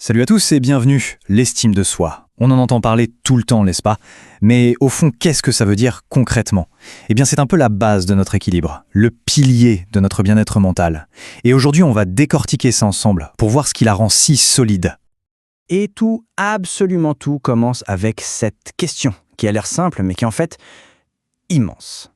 Salut à tous et bienvenue, l'estime de soi. On en entend parler tout le temps, n'est-ce pas? Mais au fond, qu'est-ce que ça veut dire concrètement? Eh bien, c'est un peu la base de notre équilibre, le pilier de notre bien-être mental. Et aujourd'hui, on va décortiquer ça ensemble pour voir ce qui la rend si solide. Et tout, absolument tout, commence avec cette question, qui a l'air simple, mais qui est en fait immense.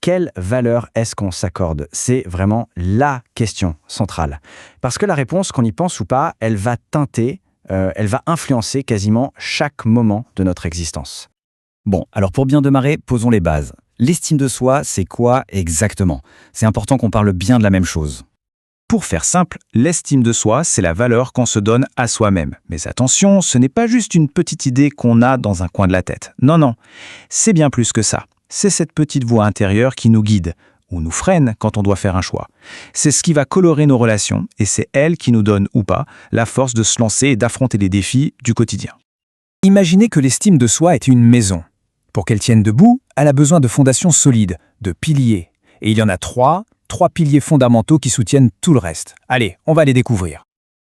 Quelle valeur est-ce qu'on s'accorde? C'est vraiment la question centrale. Parce que la réponse, qu'on y pense ou pas, elle va teinter, elle va influencer quasiment chaque moment de notre existence. Bon, alors pour bien démarrer, posons les bases. L'estime de soi, c'est quoi exactement? C'est important qu'on parle bien de la même chose. Pour faire simple, l'estime de soi, c'est la valeur qu'on se donne à soi-même. Mais attention, ce n'est pas juste une petite idée qu'on a dans un coin de la tête. Non, c'est bien plus que ça. C'est cette petite voix intérieure qui nous guide, ou nous freine quand on doit faire un choix. C'est ce qui va colorer nos relations, et c'est elle qui nous donne, ou pas, la force de se lancer et d'affronter les défis du quotidien. Imaginez que l'estime de soi est une maison. Pour qu'elle tienne debout, elle a besoin de fondations solides, de piliers. Et il y en a trois piliers fondamentaux qui soutiennent tout le reste. Allez, on va les découvrir.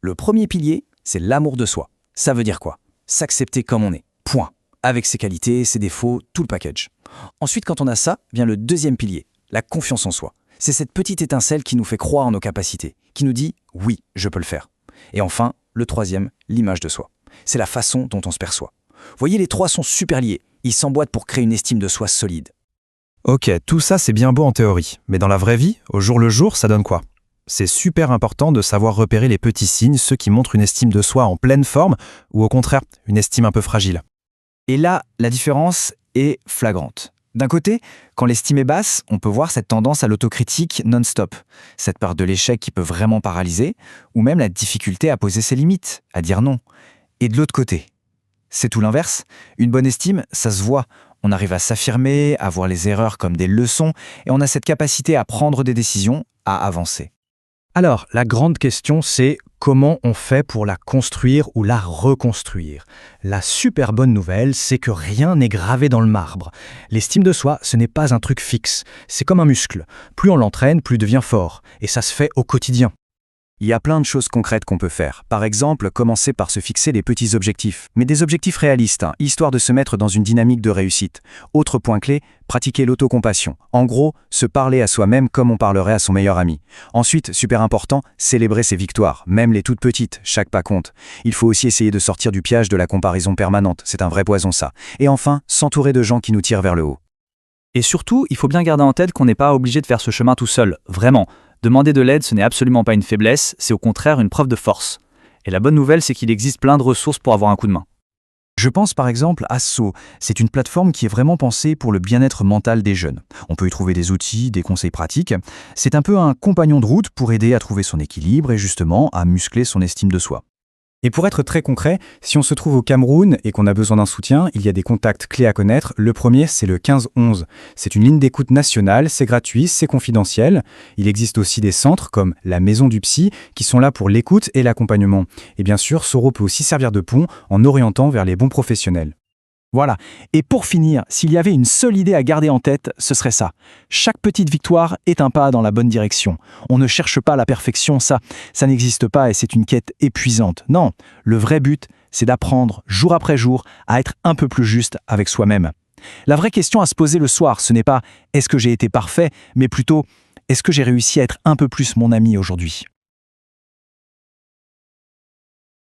Le premier pilier, c'est l'amour de soi. Ça veut dire quoi? S'accepter comme on est. Point. Avec ses qualités, ses défauts, tout le package. Ensuite, quand on a ça, vient le deuxième pilier, la confiance en soi. C'est cette petite étincelle qui nous fait croire en nos capacités, qui nous dit « oui, je peux le faire ». Et enfin, le troisième, l'image de soi. C'est la façon dont on se perçoit. Vous voyez, les trois sont super liés. Ils s'emboîtent pour créer une estime de soi solide. Ok, tout ça c'est bien beau en théorie, mais dans la vraie vie, au jour le jour, ça donne quoi? C'est super important de savoir repérer les petits signes, ceux qui montrent une estime de soi en pleine forme, ou au contraire, une estime un peu fragile. Et là, la différence est flagrante. D'un côté, quand l'estime est basse, on peut voir cette tendance à l'autocritique non-stop, cette part de l'échec qui peut vraiment paralyser, ou même la difficulté à poser ses limites, à dire non. Et de l'autre côté, c'est tout l'inverse. Une bonne estime, ça se voit. On arrive à s'affirmer, à voir les erreurs comme des leçons, et on a cette capacité à prendre des décisions, à avancer. Alors, la grande question, c'est comment on fait pour la construire ou la reconstruire? La super bonne nouvelle, c'est que rien n'est gravé dans le marbre. L'estime de soi, ce n'est pas un truc fixe. C'est comme un muscle. Plus on l'entraîne, plus il devient fort. Et ça se fait au quotidien. Il y a plein de choses concrètes qu'on peut faire. Par exemple, commencer par se fixer des petits objectifs. Mais des objectifs réalistes, histoire de se mettre dans une dynamique de réussite. Autre point clé, pratiquer l'autocompassion. En gros, se parler à soi-même comme on parlerait à son meilleur ami. Ensuite, super important, célébrer ses victoires, même les toutes petites, chaque pas compte. Il faut aussi essayer de sortir du piège de la comparaison permanente, c'est un vrai poison ça. Et enfin, s'entourer de gens qui nous tirent vers le haut. Et surtout, il faut bien garder en tête qu'on n'est pas obligé de faire ce chemin tout seul, vraiment. Demander de l'aide, ce n'est absolument pas une faiblesse, c'est au contraire une preuve de force. Et la bonne nouvelle, c'est qu'il existe plein de ressources pour avoir un coup de main. Je pense par exemple à So. C'est une plateforme qui est vraiment pensée pour le bien-être mental des jeunes. On peut y trouver des outils, des conseils pratiques. C'est un peu un compagnon de route pour aider à trouver son équilibre et justement à muscler son estime de soi. Et pour être très concret, si on se trouve au Cameroun et qu'on a besoin d'un soutien, il y a des contacts clés à connaître. Le premier, c'est le 1511. C'est une ligne d'écoute nationale, c'est gratuit, c'est confidentiel. Il existe aussi des centres comme la Maison du Psy qui sont là pour l'écoute et l'accompagnement. Et bien sûr, Soro peut aussi servir de pont en orientant vers les bons professionnels. Voilà. Et pour finir, s'il y avait une seule idée à garder en tête, ce serait ça. Chaque petite victoire est un pas dans la bonne direction. On ne cherche pas la perfection, ça n'existe pas et c'est une quête épuisante. Non, le vrai but, c'est d'apprendre, jour après jour, à être un peu plus juste avec soi-même. La vraie question à se poser le soir, ce n'est pas « est-ce que j'ai été parfait ?», mais plutôt « est-ce que j'ai réussi à être un peu plus mon ami aujourd'hui ?»